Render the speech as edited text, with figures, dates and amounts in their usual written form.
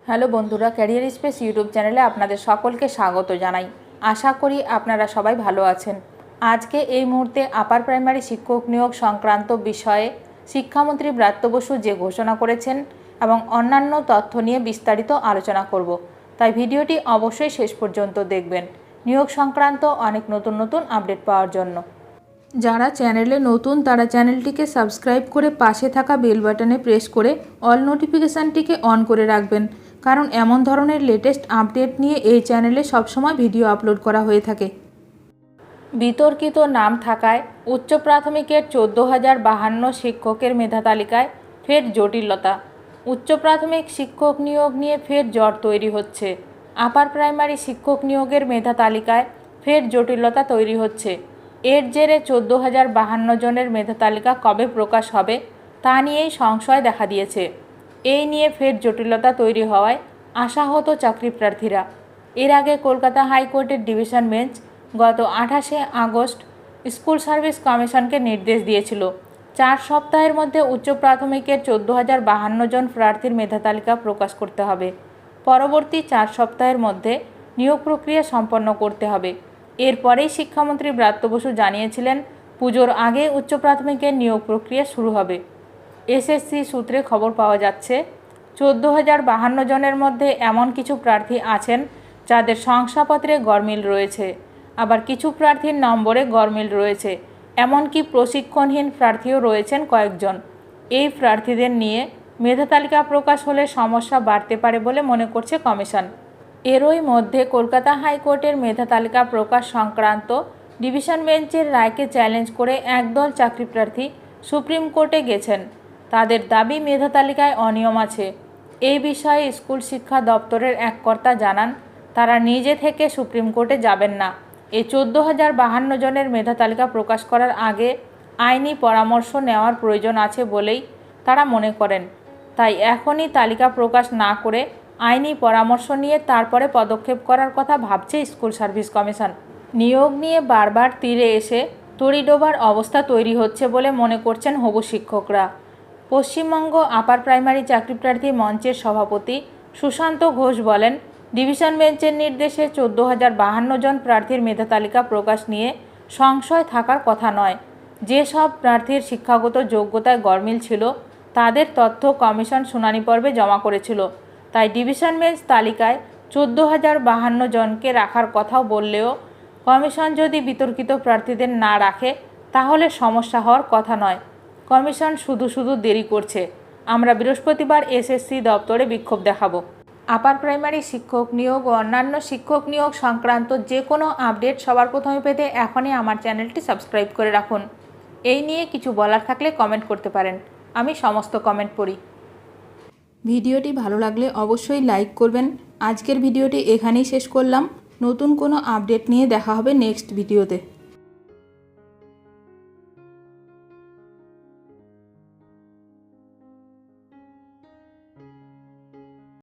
Hello বন্ধুরা, career space YouTube চ্যানেলে আপনাদের সকলকে স্বাগত জানাই। আশা করি আপনারা সবাই ভালো আছেন। আজকে এই মুহূর্তে আপার প্রাইমারি শিক্ষক নিয়োগ সংক্রান্ত বিষয়ে শিক্ষামন্ত্রী ব্রাত্য বসু যে ঘোষণা করেছেন এবং অন্যান্য তথ্য নিয়ে বিস্তারিত আলোচনা করব, তাই ভিডিওটি অবশ্যই শেষ পর্যন্ত দেখবেন নিয়োগ সংক্রান্ত অনেক নতুন আপডেট পাওয়ার জন্য। যারা চ্যানেলে নতুন তারা চ্যানেলটিকে সাবস্ক্রাইব করে পাশে থাকা বেল বাটনে প্রেস করে অল নোটিফিকেশানটিকে অন করে রাখবেন, কারণ এমন ধরনের লেটেস্ট আপডেট নিয়ে এই চ্যানেলে সবসময় ভিডিও আপলোড করা হয়ে থাকে। বিতর্কিত নাম থাকায় উচ্চ প্রাথমিকের 14,052 শিক্ষকের মেধা তালিকায় ফের জটিলতা। উচ্চ প্রাথমিক শিক্ষক নিয়োগ নিয়ে ফের জট তৈরি হচ্ছে। আপার প্রাইমারি শিক্ষক নিয়োগের মেধা তালিকায় ফের জটিলতা তৈরি হচ্ছে। এর জেরে 14,052 জনের মেধা তালিকা কবে প্রকাশ হবে তা নিয়েই সংশয় দেখা দিয়েছে। এই নিয়ে ফের জটিলতা তৈরি হওয়ায় আশাহত চাকরি প্রার্থীরা। এর আগে কলকাতা হাইকোর্টের ডিভিশন বেঞ্চ গত 28শে আগস্ট স্কুল সার্ভিস কমিশনকে নির্দেশ দিয়েছিল 4 সপ্তাহের মধ্যে উচ্চ প্রাথমিকের 14,052 জন প্রার্থীর মেধা তালিকা প্রকাশ করতে হবে। পরবর্তী 4 সপ্তাহের মধ্যে নিয়োগ প্রক্রিয়া সম্পন্ন করতে হবে। এরপরেই শিক্ষামন্ত্রী ব্রাত্য বসু জানিয়েছিলেন পুজোর আগে উচ্চ প্রাথমিকের নিয়োগ প্রক্রিয়া শুরু হবে। এসএসসি সূত্রে খবর পাওয়া যাচ্ছে 14,052 জনের মধ্যে এমন কিছু প্রার্থী আছেন যাদের শংসাপত্রে গরমিল রয়েছে, আবার কিছু প্রার্থীর নম্বরে গরমিল রয়েছে, এমনকি প্রশিক্ষণহীন প্রার্থীও রয়েছেন কয়েকজন। এই প্রার্থীদের নিয়ে মেধা তালিকা প্রকাশ হলে সমস্যা বাড়তে পারে বলে মনে করছে কমিশন। এরই মধ্যে কলকাতা হাইকোর্টের মেধা তালিকা প্রকাশ সংক্রান্ত ডিভিশন বেঞ্চের রায়কে চ্যালেঞ্জ করে একদল চাকরি প্রার্থী সুপ্রিম কোর্টে গেছেন। তাদের দাবি মেধা তালিকায় অনিয়ম আছে। এই বিষয়ে স্কুল শিক্ষা দপ্তরের এক কর্তা জানান তারা নিজে থেকে সুপ্রিম কোর্টে যাবেন না। এই 14,052 জনের মেধা তালিকা প্রকাশ করার আগে আইনি পরামর্শ নেওয়ার প্রয়োজন আছে বলেই তারা মনে করেন। তাই এখনই তালিকা প্রকাশ না করে আইনি পরামর্শ নিয়ে তারপরে পদক্ষেপ করার কথা ভাবছে স্কুল সার্ভিস কমিশন। নিয়োগ নিয়ে বারবার তীরে এসে তড়িডোবার অবস্থা তৈরি হচ্ছে বলে মনে করছেন হবু শিক্ষকরা। পশ্চিমবঙ্গ আপার প্রাইমারি চাকরি প্রার্থী মঞ্চের সভাপতি সুশান্ত ঘোষ বলেন, ডিভিশন বেঞ্চের নির্দেশে 14,052 জন প্রার্থীর মেধা তালিকা প্রকাশ নিয়ে সংশয় থাকার কথা নয়। যেসব প্রার্থীর শিক্ষাগত যোগ্যতায় গরমিল ছিল তাদের তথ্য কমিশন শুনানি পর্বে জমা করেছিল। তাই ডিভিশন বেঞ্চ তালিকায় 14,052 জনকে রাখার কথাও বললেও কমিশন যদি বিতর্কিত প্রার্থীদের না রাখে তাহলে সমস্যা হওয়ার কথা নয়। কমিশন শুধু দেরি করছে। আমরা বৃহস্পতিবার এসএসসি দপ্তরে বিক্ষোভ দেখাবো। আপার প্রাইমারি শিক্ষক নিয়োগ ও অন্যান্য শিক্ষক নিয়োগ সংক্রান্ত যে কোনো আপডেট সবার প্রথমে পেতে এখনই আমার চ্যানেলটি সাবস্ক্রাইব করে রাখুন। এই নিয়ে কিছু বলার থাকলে কমেন্ট করতে পারেন, আমি সমস্ত কমেন্ট পড়ি। ভিডিওটি ভালো লাগলে অবশ্যই লাইক করবেন। আজকের ভিডিওটি এখানেই শেষ করলাম। নতুন কোনো আপডেট নিয়ে দেখা হবে নেক্সট ভিডিওতে।